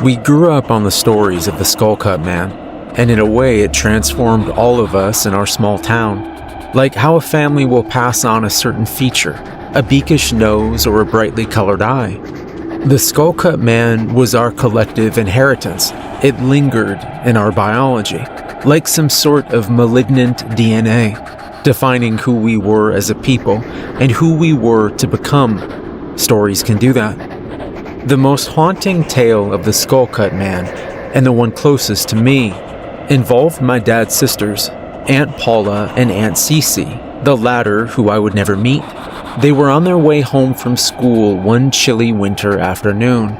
We grew up on the stories of the Skullcut Man, and in a way it transformed all of us in our small town. Like how a family will pass on a certain feature, a beakish nose or a brightly colored eye. The Skullcut Man was our collective inheritance. It lingered in our biology, like some sort of malignant DNA, defining who we were as a people and who we were to become. Stories can do that. The most haunting tale of the Skullcut Man, and the one closest to me, involved my dad's sisters, Aunt Paula and Aunt Cece, the latter who I would never meet. They were on their way home from school one chilly winter afternoon.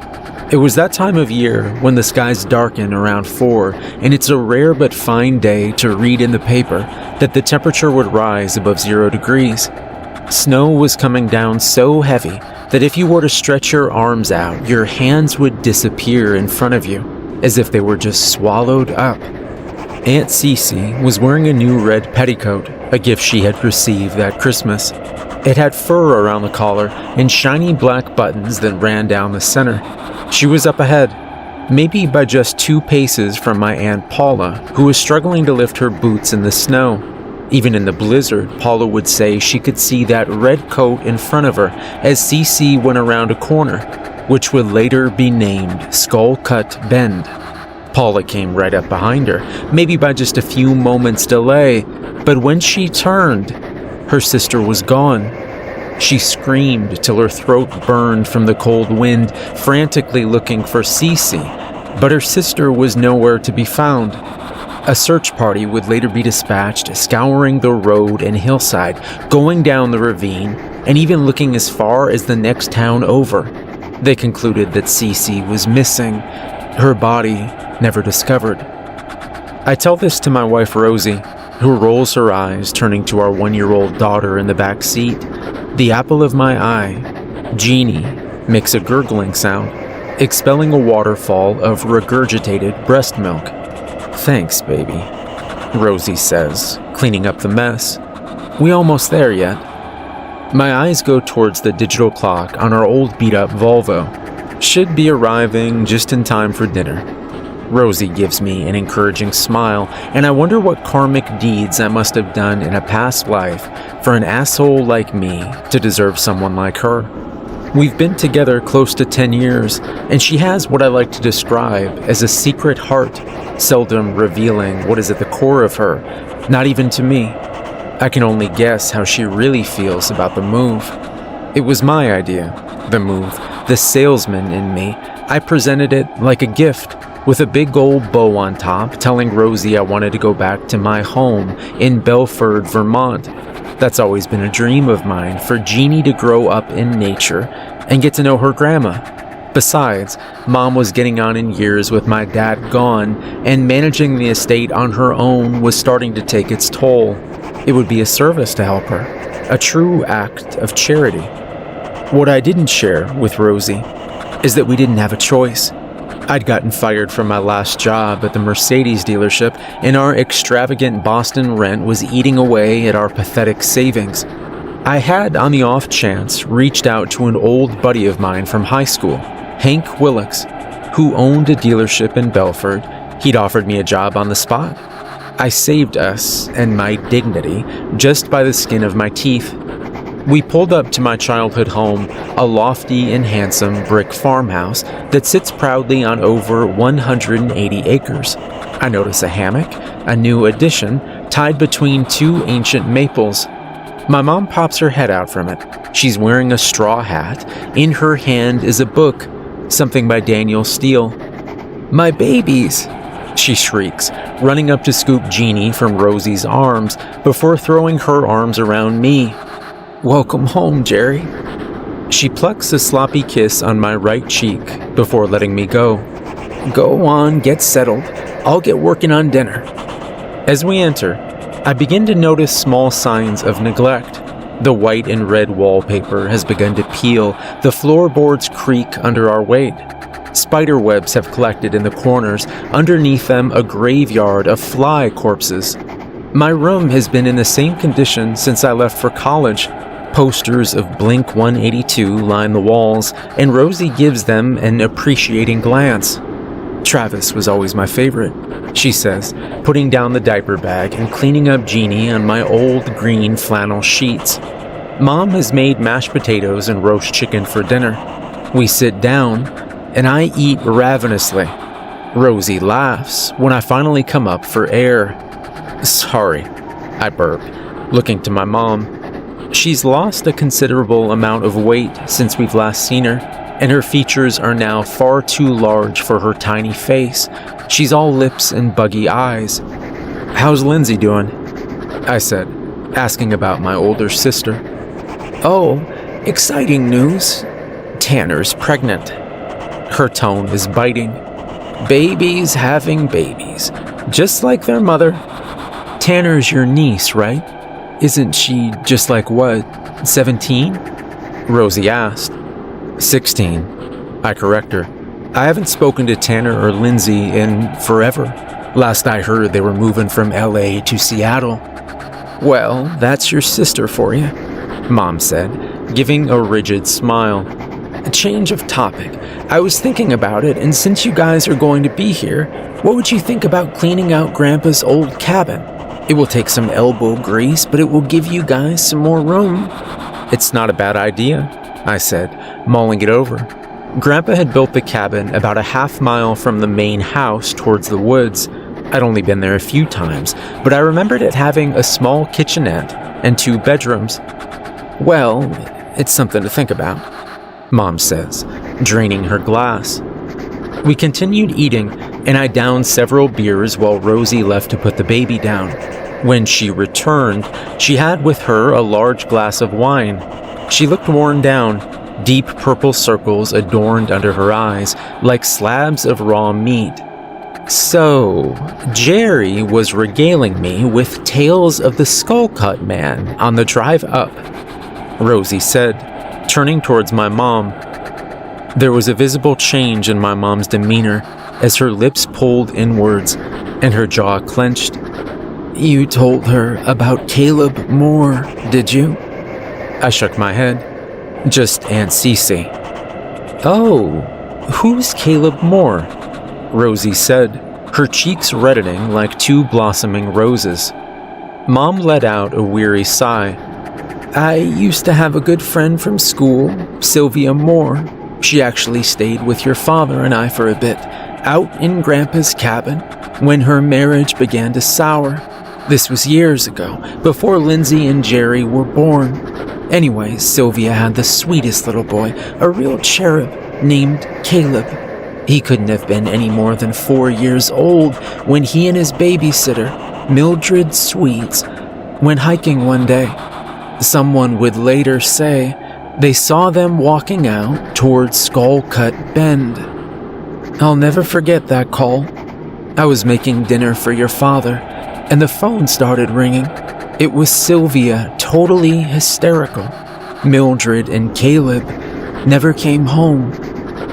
It was that time of year when the skies darken around 4, and it's a rare but fine day to read in the paper that the temperature would rise above 0 degrees. Snow was coming down so heavy that if you were to stretch your arms out, your hands would disappear in front of you, as if they were just swallowed up. Aunt Cece was wearing a new red petticoat, a gift she had received that Christmas. It had fur around the collar and shiny black buttons that ran down the center. She was up ahead, maybe by just 2 paces from my Aunt Paula, who was struggling to lift her boots in the snow. Even in the blizzard, Paula would say she could see that red coat in front of her as Cece went around a corner, which would later be named Skullcut Bend. Paula came right up behind her, maybe by just a few moments' delay, but when she turned, her sister was gone. She screamed till her throat burned from the cold wind, frantically looking for Cece, but her sister was nowhere to be found. A search party would later be dispatched, scouring the road and hillside, going down the ravine, and even looking as far as the next town over. They concluded that Cece was missing, her body never discovered. I tell this to my wife Rosie, who rolls her eyes, turning to our 1-year-old daughter in the back seat. The apple of my eye, Jeannie, makes a gurgling sound, expelling a waterfall of regurgitated breast milk. "Thanks, baby," Rosie says, cleaning up the mess. "We almost there yet?" My eyes go towards the digital clock on our old beat-up Volvo. Should be arriving just in time for dinner. Rosie gives me an encouraging smile, and I wonder what karmic deeds I must have done in a past life for an asshole like me to deserve someone like her. We've been together close to 10 years, and she has what I like to describe as a secret heart, seldom revealing what is at the core of her, not even to me. I can only guess how she really feels about the move. It was my idea, the move, the salesman in me. I presented it like a gift, with a big gold bow on top, telling Rosie I wanted to go back to my home in Belford, Vermont. That's always been a dream of mine, for Jeannie to grow up in nature and get to know her grandma. Besides, Mom was getting on in years with my dad gone, and managing the estate on her own was starting to take its toll. It would be a service to help her, a true act of charity. What I didn't share with Rosie is that we didn't have a choice. I'd gotten fired from my last job at the Mercedes dealership, and our extravagant Boston rent was eating away at our pathetic savings. I had, on the off chance, reached out to an old buddy of mine from high school, Hank Willix, who owned a dealership in Belford. He'd offered me a job on the spot. I saved us, and my dignity, just by the skin of my teeth. We pulled up to my childhood home, a lofty and handsome brick farmhouse that sits proudly on over 180 acres. I notice a hammock, a new addition, tied between 2 ancient maples. My mom pops her head out from it. She's wearing a straw hat. In her hand is a book, something by Daniel Steele. "My babies!" she shrieks, running up to scoop Jeannie from Rosie's arms before throwing her arms around me. "Welcome home, Jerry." She plucks a sloppy kiss on my right cheek before letting me go. "Go on, get settled. I'll get working on dinner." As we enter, I begin to notice small signs of neglect. The white and red wallpaper has begun to peel, the floorboards creak under our weight. Spider webs have collected in the corners, underneath them a graveyard of fly corpses. My room has been in the same condition since I left for college. Posters of Blink 182 line the walls, and Rosie gives them an appreciating glance. Travis was always my favorite, she says, putting down the diaper bag and cleaning up Jeannie on my old green flannel sheets. Mom has made mashed potatoes and roast chicken for dinner. We sit down, and I eat ravenously. Rosie laughs when I finally come up for air. Sorry, I burp, looking to my mom. She's lost a considerable amount of weight since we've last seen her, and her features are now far too large for her tiny face. She's all lips and buggy eyes. How's Lindsay doing? I said, asking about my older sister. Oh, exciting news. Tanner's pregnant. Her tone is biting. Babies having babies, just like their mother. Tanner's your niece, right? Isn't she just like what, 17? Rosie asked. 16, I correct her. I haven't spoken to Tanner or Lindsay in forever. Last I heard, they were moving from LA to Seattle. Well, that's your sister for you, Mom said, giving a rigid smile. A change of topic. I was thinking about it, and since you guys are going to be here, what would you think about cleaning out Grandpa's old cabin? It will take some elbow grease, but it will give you guys some more room. It's not a bad idea, I said, mulling it over. Grandpa had built the cabin about a half-mile from the main house towards the woods. I'd only been there a few times, but I remembered it having a small kitchenette and 2 bedrooms. Well, it's something to think about, Mom says, draining her glass. We continued eating, and I downed several beers while Rosie left to put the baby down. When she returned, she had with her a large glass of wine. She looked worn down, deep purple circles adorned under her eyes, like slabs of raw meat. So, Jerry was regaling me with tales of the Skullcut Man on the drive up, Rosie said, turning towards my mom. There was a visible change in my mom's demeanor as her lips pulled inwards and her jaw clenched. You told her about Caleb Moore, did you? I shook my head. Just Aunt Cece. Oh, who's Caleb Moore? Rosie said, her cheeks reddening like 2 blossoming roses. Mom let out a weary sigh. I used to have a good friend from school, Sylvia Moore. She actually stayed with your father and I for a bit, out in Grandpa's cabin, when her marriage began to sour. This was years ago, before Lindsay and Jerry were born. Anyway, Sylvia had the sweetest little boy, a real cherub, named Caleb. He couldn't have been any more than 4 years old when he and his babysitter, Mildred Sweets, went hiking one day. Someone would later say they saw them walking out towards Skullcut Bend. I'll never forget that call. I was making dinner for your father, and the phone started ringing. It was Sylvia, totally hysterical. Mildred and Caleb never came home.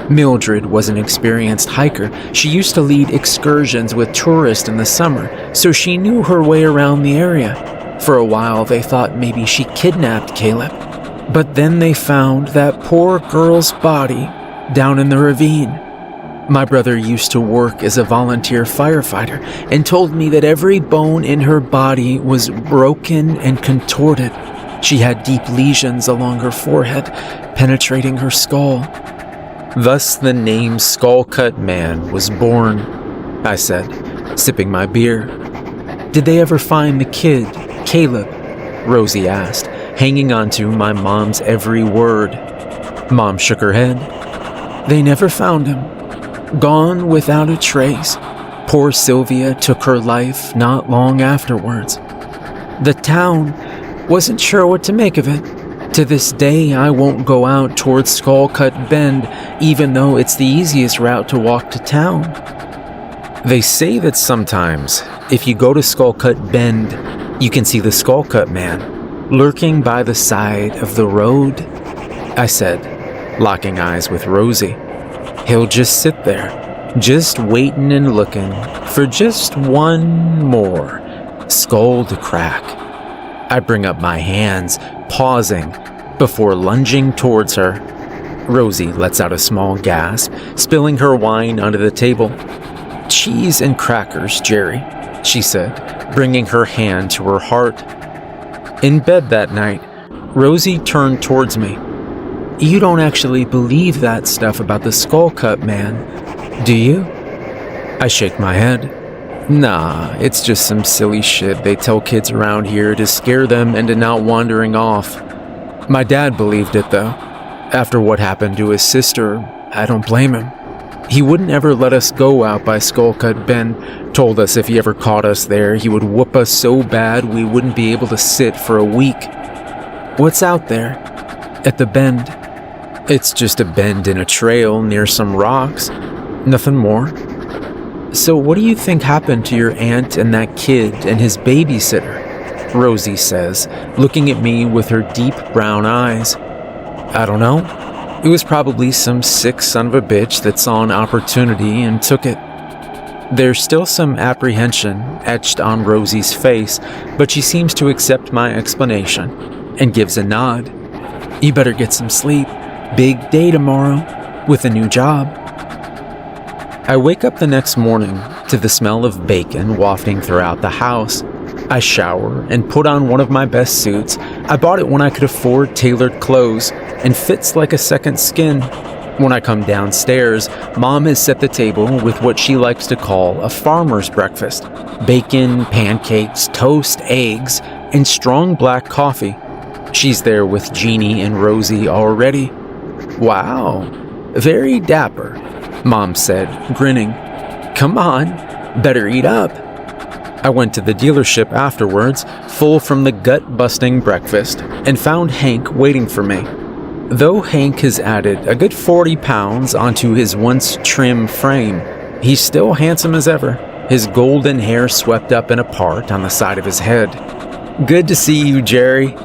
Mildred was an experienced hiker. She used to lead excursions with tourists in the summer, so she knew her way around the area. For a while, they thought maybe she kidnapped Caleb. But then they found that poor girl's body down in the ravine. My brother used to work as a volunteer firefighter and told me that every bone in her body was broken and contorted. She had deep lesions along her forehead, penetrating her skull. Thus the name Skullcut Man was born, I said, sipping my beer. Did they ever find the kid, Caleb? Rosie asked, hanging on to my mom's every word. Mom shook her head. They never found him. Gone without a trace. Poor Sylvia took her life not long afterwards. The town wasn't sure what to make of it. To this day, I won't go out towards Skullcut Bend, even though it's the easiest route to walk to town. They say that sometimes, if you go to Skullcut Bend, you can see the Skullcut Man lurking by the side of the road, I said, locking eyes with Rosie. He'll just sit there, just waiting and looking for just one more skull to crack. I bring up my hands, pausing before lunging towards her. Rosie lets out a small gasp, spilling her wine onto the table. "Cheese and crackers, Jerry," she said, bringing her hand to her heart. In bed that night, Rosie turned towards me. "You don't actually believe that stuff about the skull cut man, do you?" I shake my head. "Nah, it's just some silly shit they tell kids around here to scare them into not wandering off. My dad believed it though. After what happened to his sister, I don't blame him. He wouldn't ever let us go out by Skullcut Bend. Told us if he ever caught us there, he would whoop us so bad we wouldn't be able to sit for a week." "What's out there?" "At the bend." "It's just a bend in a trail near some rocks. Nothing more." "So what do you think happened to your aunt and that kid and his babysitter?" Rosie says, looking at me with her deep brown eyes. "I don't know. It was probably some sick son of a bitch that saw an opportunity and took it." There's still some apprehension etched on Rosie's face, but she seems to accept my explanation and gives a nod. "You better get some sleep. Big day tomorrow with a new job." I wake up the next morning to the smell of bacon wafting throughout the house. I shower and put on one of my best suits. I bought it when I could afford tailored clothes and fits like a second skin. When I come downstairs, Mom has set the table with what she likes to call a farmer's breakfast. Bacon, pancakes, toast, eggs, and strong black coffee. She's there with Jeannie and Rosie already. "Wow, very dapper," Mom said, grinning. "Come on, better eat up." I went to the dealership afterwards, full from the gut-busting breakfast, and found Hank waiting for me. Though Hank has added a good 40 pounds onto his once trim frame, he's still handsome as ever, his golden hair swept up in a part on the side of his head. "Good to see you, Jerry.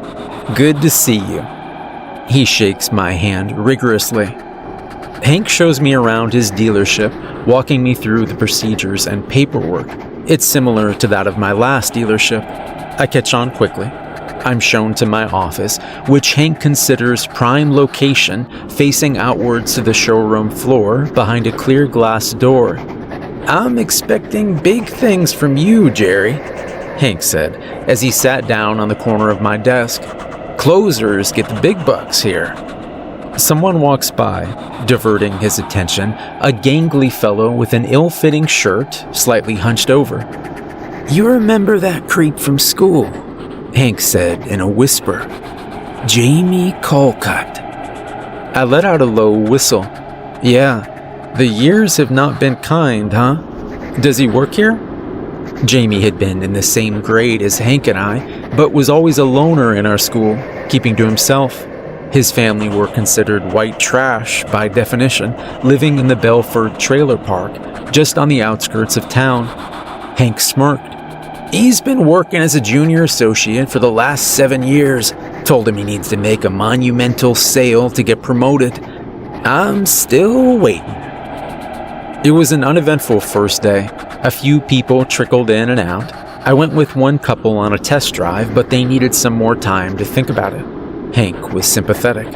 Good to see you." He shakes my hand rigorously. Hank shows me around his dealership, walking me through the procedures and paperwork. It's similar to that of my last dealership. I catch on quickly. I'm shown to my office, which Hank considers prime location, facing outwards to the showroom floor behind a clear glass door. "I'm expecting big things from you, Jerry," Hank said as he sat down on the corner of my desk. "Closers get the big bucks here." Someone walks by, diverting his attention, a gangly fellow with an ill-fitting shirt, slightly hunched over. "You remember that creep from school?" Hank said in a whisper. "Jamie Colcutt." I let out a low whistle. "Yeah, the years have not been kind, huh? Does he work here?" Jamie had been in the same grade as Hank and I, but was always a loner in our school, keeping to himself. His family were considered white trash by definition, living in the Belford trailer park, just on the outskirts of town. Hank smirked. "He's been working as a junior associate for the last 7 years. Told him he needs to make a monumental sale to get promoted. I'm still waiting." It was an uneventful first day. A few people trickled in and out. I went with one couple on a test drive, but they needed some more time to think about it. Hank was sympathetic.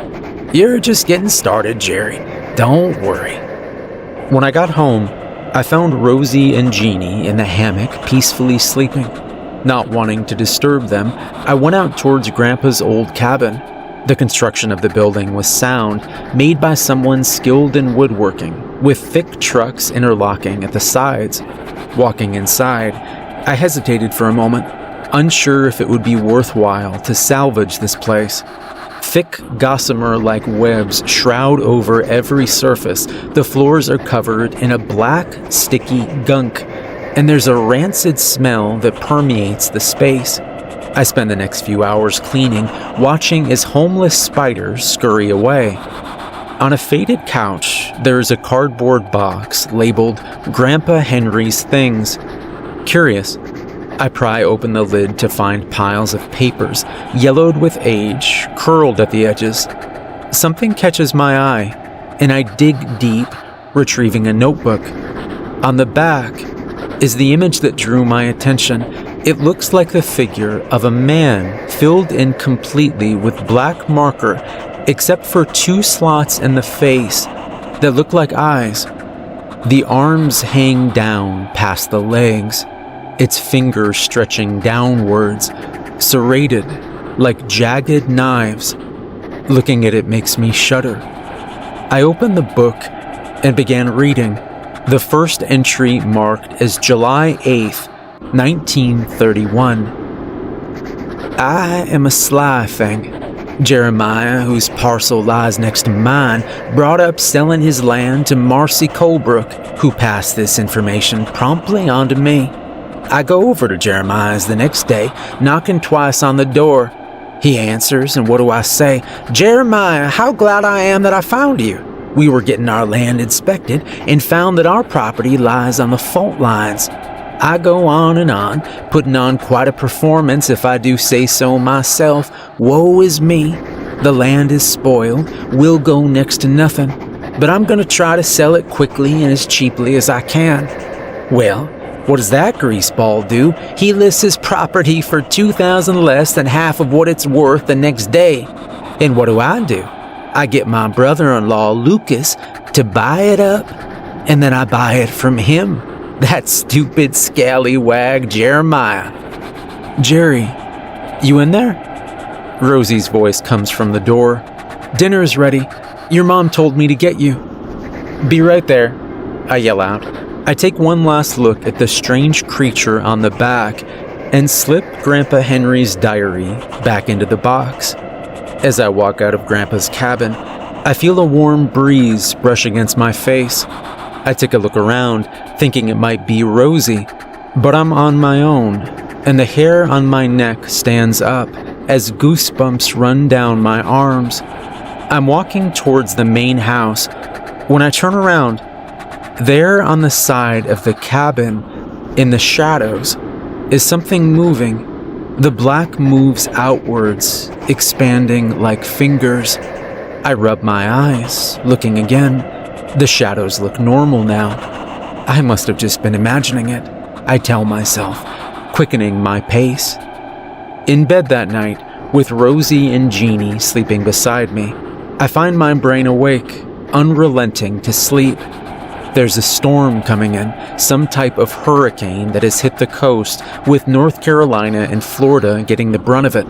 "You're just getting started, Jerry. Don't worry." When I got home, I found Rosie and Jeannie in the hammock peacefully sleeping. Not wanting to disturb them, I went out towards Grandpa's old cabin. The construction of the building was sound, made by someone skilled in woodworking, with thick trucks interlocking at the sides. Walking inside, I hesitated for a moment, unsure if it would be worthwhile to salvage this place. Thick gossamer-like webs shroud over every surface. The floors are covered in a black, sticky gunk, and there's a rancid smell that permeates the space. I spend the next few hours cleaning, watching as homeless spiders scurry away. On a faded couch, there is a cardboard box labeled Grandpa Henry's Things. Curious, I pry open the lid to find piles of papers, yellowed with age, curled at the edges. Something catches my eye, and I dig deep, retrieving a notebook. On the back is the image that drew my attention. It looks like the figure of a man filled in completely with black marker, except for 2 slots in the face that look like eyes. The arms hang down past the legs, its fingers stretching downwards, serrated like jagged knives. Looking at it makes me shudder. I opened the book and began reading. The first entry marked as July 8th, 1931. I am a sly thing. Jeremiah, whose parcel lies next to mine, brought up selling his land to Marcy Colebrook, who passed this information promptly on to me. I go over to Jeremiah's the next day, knocking twice on the door. He answers, and what do I say? Jeremiah, how glad I am that I found you. We were getting our land inspected and found that our property lies on the fault lines. I go on, putting on quite a performance if I do say so myself. Woe is me. The land is spoiled. We'll go next to nothing. But I'm going to try to sell it quickly and as cheaply as I can. Well, what does that greaseball do? He lists his property for $2,000 less than half of what it's worth the next day. And what do? I get my brother-in-law, Lucas, to buy it up, and then I buy it from him. That stupid scallywag Jeremiah. Jerry, you in there? Rosie's voice comes from the door. Dinner's ready. Your mom told me to get you. Be right there, I yell out. I take one last look at the strange creature on the back and slip Grandpa Henry's diary back into the box. As I walk out of Grandpa's cabin, I feel a warm breeze brush against my face. I take a look around, thinking it might be Rosie, but I'm on my own, and the hair on my neck stands up as goosebumps run down my arms. I'm walking towards the main house. When I turn around, there on the side of the cabin, in the shadows, is something moving. The black moves outwards, expanding like fingers. I rub my eyes, looking again. The shadows look normal now. I must have just been imagining it, I tell myself, quickening my pace. In bed that night, with Rosie and Jeannie sleeping beside me, I find my brain awake, unrelenting to sleep. There's a storm coming in, some type of hurricane that has hit the coast, with North Carolina and Florida getting the brunt of it.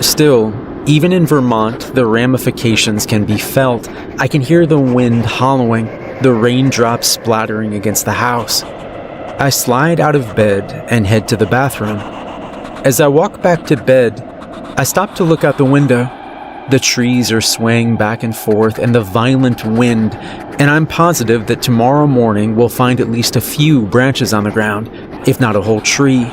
Still, even in Vermont, the ramifications can be felt. I can hear the wind hollowing, the raindrops splattering against the house. I slide out of bed and head to the bathroom. As I walk back to bed, I stop to look out the window. The trees are swaying back and forth in the violent wind, and I'm positive that tomorrow morning we'll find at least a few branches on the ground, if not a whole tree.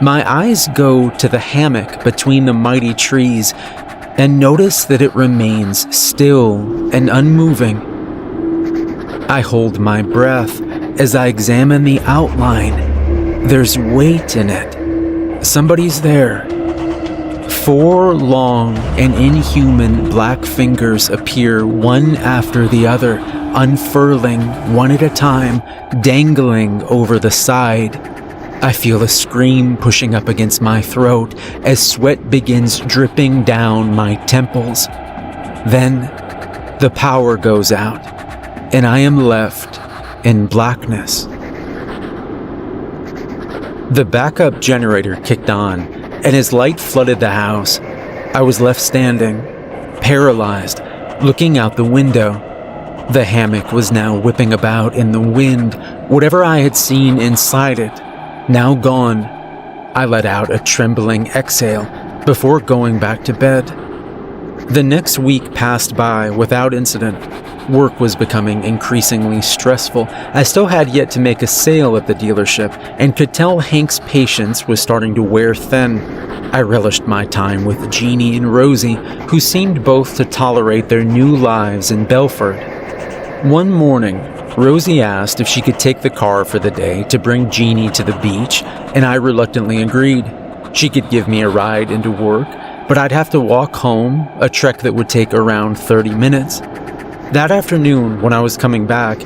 My eyes go to the hammock between the mighty trees and notice that it remains still and unmoving. I hold my breath as I examine the outline. There's weight in it. Somebody's there. 4 long and inhuman black fingers appear one after the other, unfurling one at a time, dangling over the side. I feel a scream pushing up against my throat as sweat begins dripping down my temples. Then, the power goes out, and I am left in blackness. The backup generator kicked on, and as light flooded the house, I was left standing, paralyzed, looking out the window. The hammock was now whipping about in the wind, whatever I had seen inside it. Now gone, I let out a trembling exhale before going back to bed. The next week passed by without incident. Work was becoming increasingly stressful. I still had yet to make a sale at the dealership and could tell Hank's patience was starting to wear thin. I relished my time with Jeannie and Rosie, who seemed both to tolerate their new lives in Belford. One morning, Rosie asked if she could take the car for the day to bring Jeannie to the beach, and I reluctantly agreed. She could give me a ride into work, but I'd have to walk home, a trek that would take around 30 minutes. That afternoon, when I was coming back,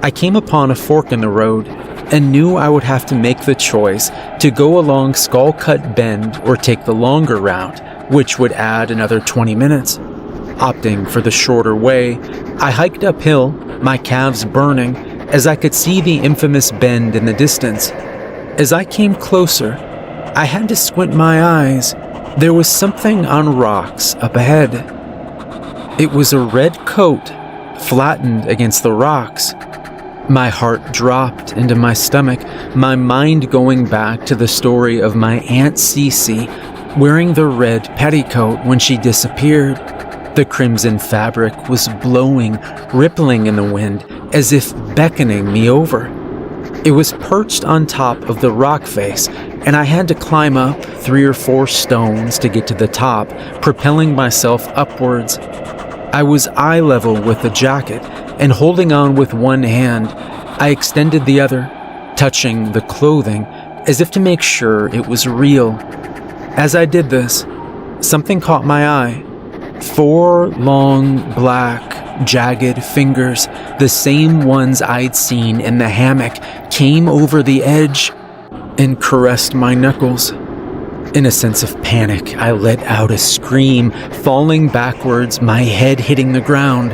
I came upon a fork in the road and knew I would have to make the choice to go along Skullcut Bend or take the longer route, which would add another 20 minutes. Opting for the shorter way, I hiked uphill, my calves burning, as I could see the infamous bend in the distance. As I came closer, I had to squint my eyes. There was something on rocks up ahead. It was a red coat, flattened against the rocks. My heart dropped into my stomach, my mind going back to the story of my Aunt Cece wearing the red petticoat when she disappeared. The crimson fabric was blowing, rippling in the wind, as if beckoning me over. It was perched on top of the rock face, and I had to climb up 3 or 4 stones to get to the top, propelling myself upwards. I was eye level with the jacket, and holding on with one hand, I extended the other, touching the clothing as if to make sure it was real. As I did this, something caught my eye. 4 long, black, jagged fingers, the same ones I'd seen in the hammock, came over the edge and caressed my knuckles. In a sense of panic, I let out a scream, falling backwards, my head hitting the ground,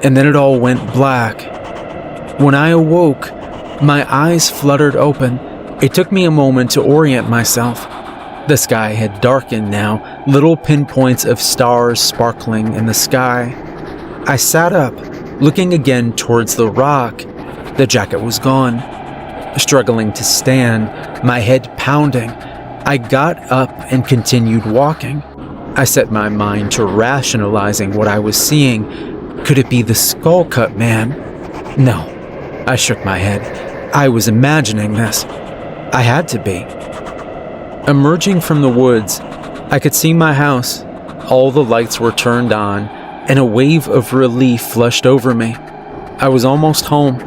and then it all went black. When I awoke, my eyes fluttered open. It took me a moment to orient myself. The sky had darkened now, little pinpoints of stars sparkling in the sky. I sat up, looking again towards the rock. The jacket was gone. Struggling to stand, my head pounding, I got up and continued walking. I set my mind to rationalizing what I was seeing. Could it be the skull-cut man? No. I shook my head. I was imagining this. I had to be. Emerging from the woods, I could see my house. All the lights were turned on, and a wave of relief flushed over me. I was almost home.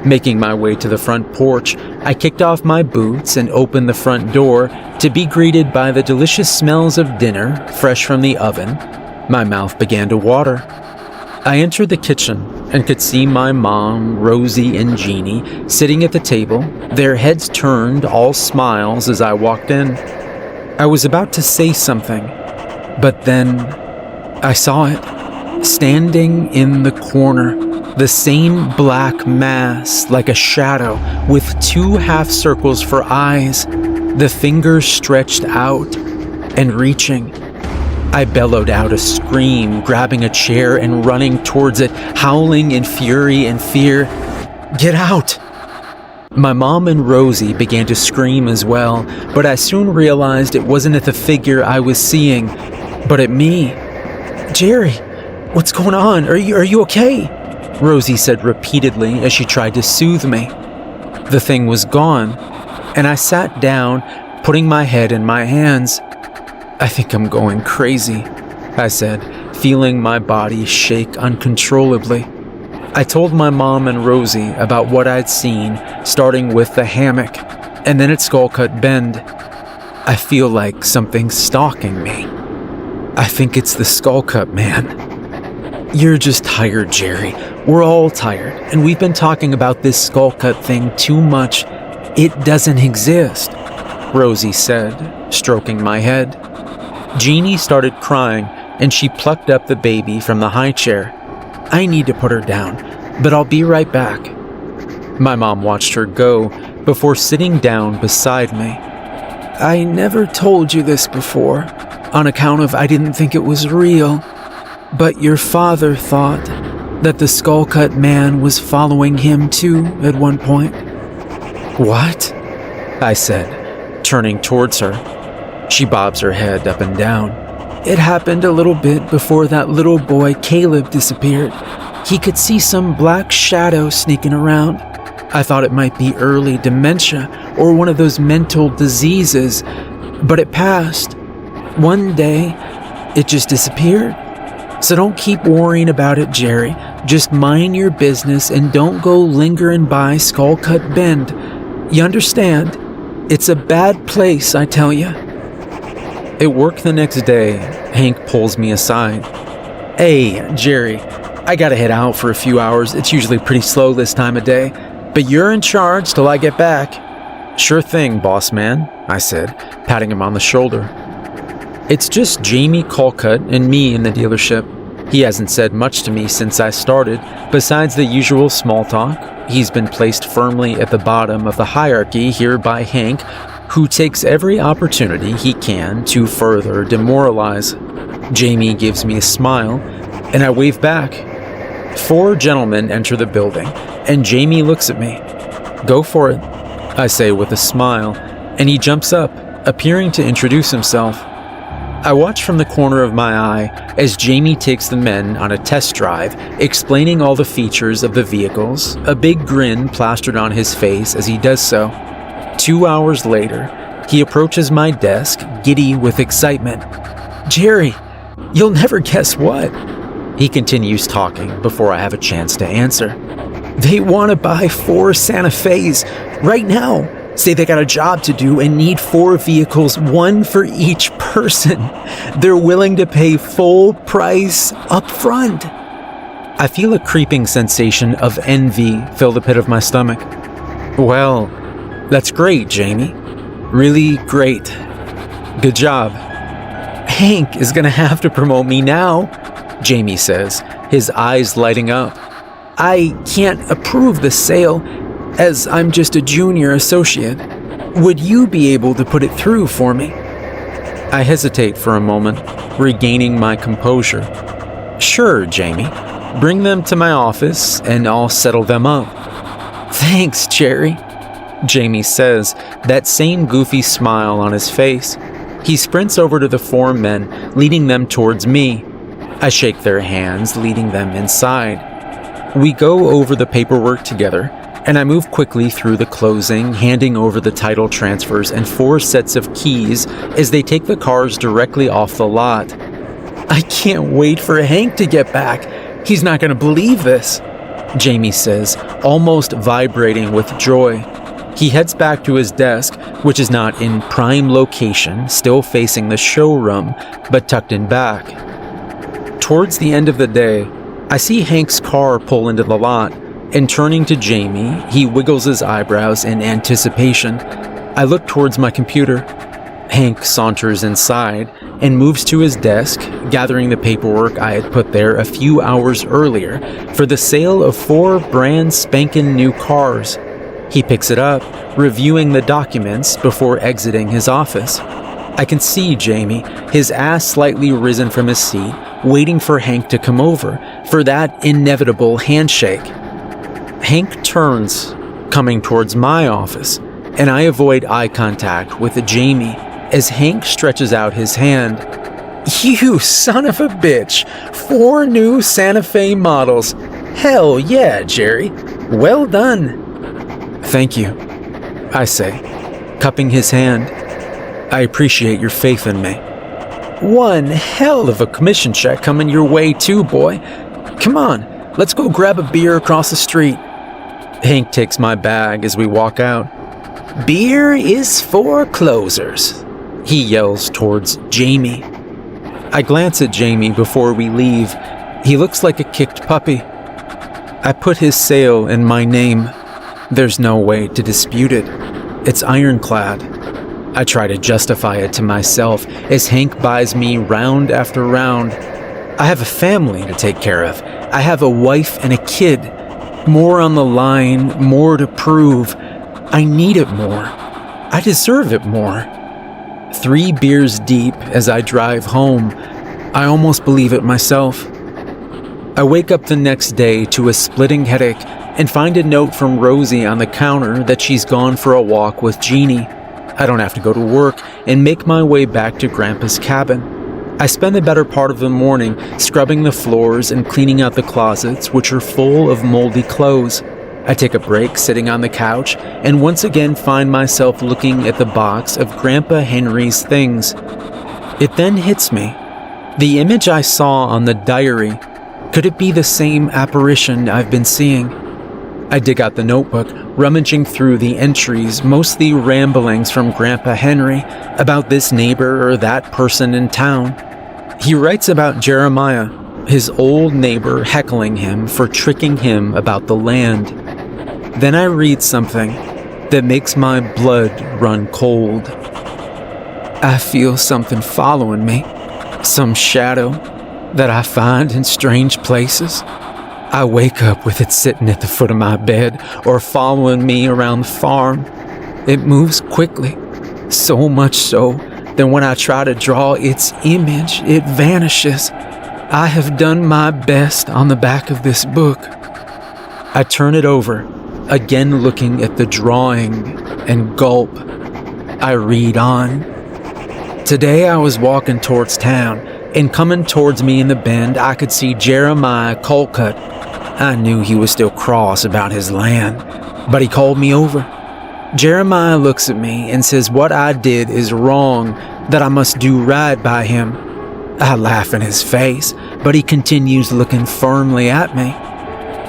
Making my way to the front porch, I kicked off my boots and opened the front door to be greeted by the delicious smells of dinner, fresh from the oven. My mouth began to water. I entered the kitchen and could see my mom, Rosie, and Jeannie sitting at the table, their heads turned, all smiles as I walked in. I was about to say something, but then I saw it, standing in the corner. The same black mass, like a shadow, with 2 half circles for eyes, the fingers stretched out and reaching. I bellowed out a scream, grabbing a chair and running towards it, howling in fury and fear. "Get out!" My mom and Rosie began to scream as well, but I soon realized it wasn't at the figure I was seeing, but at me. "Jerry, what's going on? Are you okay?" Rosie said repeatedly as she tried to soothe me. The thing was gone, and I sat down, putting my head in my hands. "I think I'm going crazy," I said, feeling my body shake uncontrollably. I told my mom and Rosie about what I'd seen, starting with the hammock, and then at Skullcut Bend. "I feel like something's stalking me. I think it's the Skullcut man." "You're just tired, Jerry. We're all tired, and we've been talking about this Skullcut thing too much. It doesn't exist," Rosie said, stroking my head. Jeannie started crying, and she plucked up the baby from the high chair. "I need to put her down, but I'll be right back." My mom watched her go before sitting down beside me. "I never told you this before, on account of I didn't think it was real, but your father thought that the Skullcut man was following him too at one point." "What?" I said, turning towards her. She bobs her head up and down. "It happened a little bit before that little boy Caleb disappeared. He could see some black shadow sneaking around. I thought it might be early dementia or one of those mental diseases, but it passed. One day, it just disappeared. So don't keep worrying about it, Jerry. Just mind your business and don't go lingering by Skullcut Bend. You understand? It's a bad place, I tell you." At work the next day, Hank pulls me aside. "Hey, Jerry, I gotta head out for a few hours. It's usually pretty slow this time of day, but you're in charge till I get back." "Sure thing, boss man," I said, patting him on the shoulder. It's just Jamie Colcutt and me in the dealership. He hasn't said much to me since I started, besides the usual small talk. He's been placed firmly at the bottom of the hierarchy here by Hank, who takes every opportunity he can to further demoralize. Jamie gives me a smile, and I wave back. 4 gentlemen enter the building, and Jamie looks at me. "Go for it," I say with a smile, and he jumps up, appearing to introduce himself. I watch from the corner of my eye as Jamie takes the men on a test drive, explaining all the features of the vehicles, a big grin plastered on his face as he does so. 2 hours later, he approaches my desk, giddy with excitement. "Jerry, you'll never guess what." He continues talking before I have a chance to answer. "They want to buy 4 Santa Fe's right now. Say they got a job to do and need 4 vehicles, 1 for each person. They're willing to pay full price up front." I feel a creeping sensation of envy fill the pit of my stomach. "Well, that's great, Jamie. Really great. Good job." "Hank is gonna have to promote me now," Jamie says, his eyes lighting up. "I can't approve the sale, as I'm just a junior associate. Would you be able to put it through for me?" I hesitate for a moment, regaining my composure. "Sure, Jamie. Bring them to my office and I'll settle them up." "Thanks, Jerry," Jamie says, that same goofy smile on his face. He sprints over to the 4 men, leading them towards me. I shake their hands, leading them inside. We go over the paperwork together, and I move quickly through the closing, handing over the title transfers and 4 sets of keys as they take the cars directly off the lot. "I can't wait for Hank to get back. He's not going to believe this," Jamie says, almost vibrating with joy. He heads back to his desk, which is not in prime location, still facing the showroom, but tucked in back. Towards the end of the day, I see Hank's car pull into the lot, and turning to Jamie, he wiggles his eyebrows in anticipation. I look towards my computer. Hank saunters inside and moves to his desk, gathering the paperwork I had put there a few hours earlier for the sale of 4 brand spankin' new cars. He picks it up, reviewing the documents before exiting his office. I can see Jamie, his ass slightly risen from his seat, waiting for Hank to come over for that inevitable handshake. Hank turns, coming towards my office, and I avoid eye contact with Jamie as Hank stretches out his hand. "You son of a bitch! 4 new Santa Fe models. Hell yeah, Jerry. Well done." "Thank you," I say, cupping his hand. "I appreciate your faith in me." "One hell of a commission check coming your way too, boy. Come on, let's go grab a beer across the street." Hank takes my bag as we walk out. "Beer is for closers," he yells towards Jamie. I glance at Jamie before we leave. He looks like a kicked puppy. I put his sale in my name. There's no way to dispute it. It's ironclad. I try to justify it to myself as Hank buys me round after round. I have a family to take care of. I have a wife and a kid. More on the line, more to prove. I need it more. I deserve it more. 3 beers deep as I drive home. I almost believe it myself. I wake up the next day to a splitting headache and find a note from Rosie on the counter that she's gone for a walk with Jeannie. I don't have to go to work and make my way back to Grandpa's cabin. I spend the better part of the morning scrubbing the floors and cleaning out the closets, which are full of moldy clothes. I take a break sitting on the couch and once again find myself looking at the box of Grandpa Henry's things. It then hits me. The image I saw on the diary, could it be the same apparition I've been seeing? I dig out the notebook, rummaging through the entries, mostly ramblings from Grandpa Henry about this neighbor or that person in town. He writes about Jeremiah, his old neighbor, heckling him for tricking him about the land. Then I read something that makes my blood run cold. I feel something following me, some shadow, that I find in strange places. I wake up with it sitting at the foot of my bed or following me around the farm. It moves quickly, so much so that when I try to draw its image, it vanishes. I have done my best on the back of this book. I turn it over, again looking at the drawing, and gulp. I read on. Today I was walking towards town, and coming towards me in the bend, I could see Jeremiah Colcutt. I knew he was still cross about his land, but he called me over. Jeremiah looks at me and says what I did is wrong, that I must do right by him. I laugh in his face, but he continues looking firmly at me.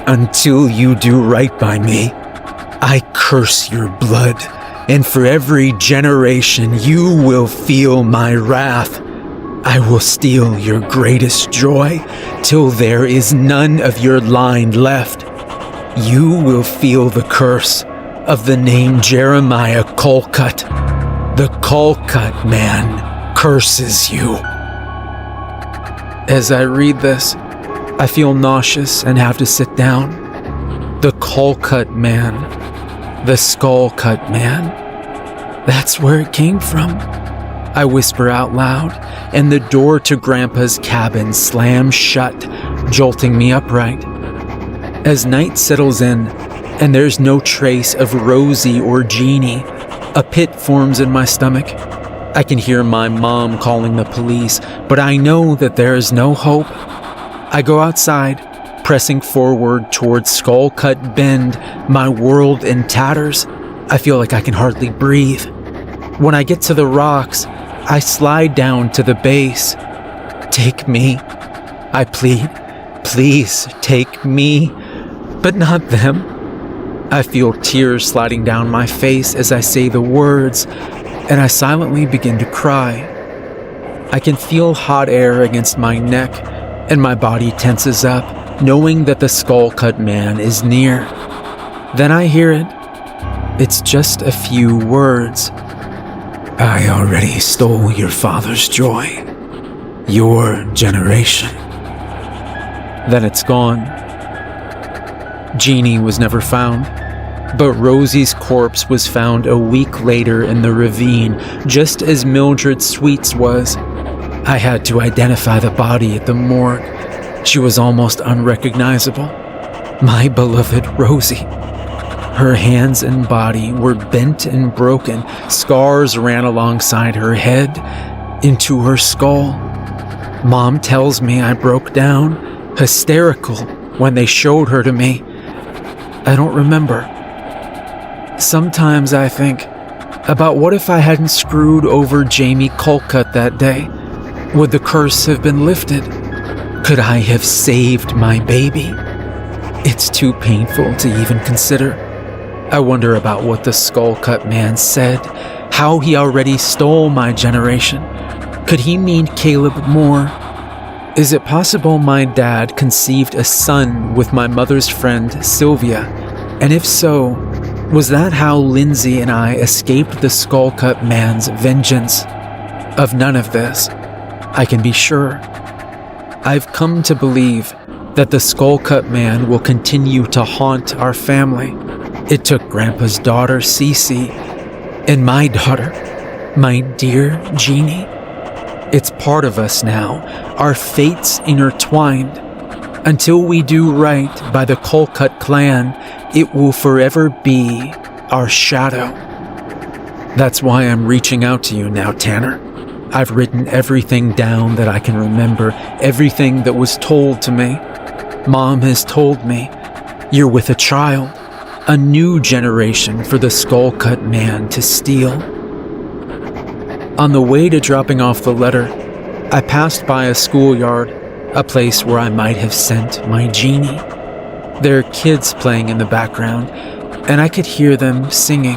Until you do right by me, I curse your blood, and for every generation you will feel my wrath. I will steal your greatest joy till there is none of your line left. You will feel the curse of the name Jeremiah Colcutt. The Colcutt man curses you. As I read this, I feel nauseous and have to sit down. The Colcutt man. The Skullcut man. That's where it came from. I whisper out loud, and the door to Grandpa's cabin slams shut, jolting me upright. As night settles in, and there's no trace of Rosie or Jeannie, a pit forms in my stomach. I can hear my mom calling the police, but I know that there is no hope. I go outside, pressing forward towards Skullcut Bend, my world in tatters. I feel like I can hardly breathe. When I get to the rocks, I slide down to the base. Take me, I plead. Please take me, but not them. I feel tears sliding down my face as I say the words, and I silently begin to cry. I can feel hot air against my neck, and my body tenses up, knowing that the Skullcut man is near. Then I hear it. It's just a few words. I already stole your father's joy. Your generation. Then it's gone. Jeannie was never found, but Rosie's corpse was found a week later in the ravine, just as Mildred Sweet's was. I had to identify the body at the morgue. She was almost unrecognizable. My beloved Rosie. Her hands and body were bent and broken. Scars ran alongside her head, into her skull. Mom tells me I broke down, hysterical, when they showed her to me. I don't remember. Sometimes I think about what if I hadn't screwed over Jamie Colcutt that day? Would the curse have been lifted? Could I have saved my baby? It's too painful to even consider. I wonder about what the Skullcut man said, how he already stole my generation. Could he mean Caleb Moore? Is it possible my dad conceived a son with my mother's friend Sylvia? And if so, was that how Lindsay and I escaped the Skullcut man's vengeance? Of none of this, I can be sure. I've come to believe that the Skullcut man will continue to haunt our family. It took Grandpa's daughter, Cece, and my daughter, my dear Jeannie. It's part of us now, our fates intertwined. Until we do right by the Colcutt clan, it will forever be our shadow. That's why I'm reaching out to you now, Tanner. I've written everything down that I can remember, everything that was told to me. Mom has told me, you're with a child. A new generation for the Skullcut man to steal. On the way to dropping off the letter, I passed by a schoolyard, a place where I might have sent my Jeannie. There are kids playing in the background, and I could hear them singing.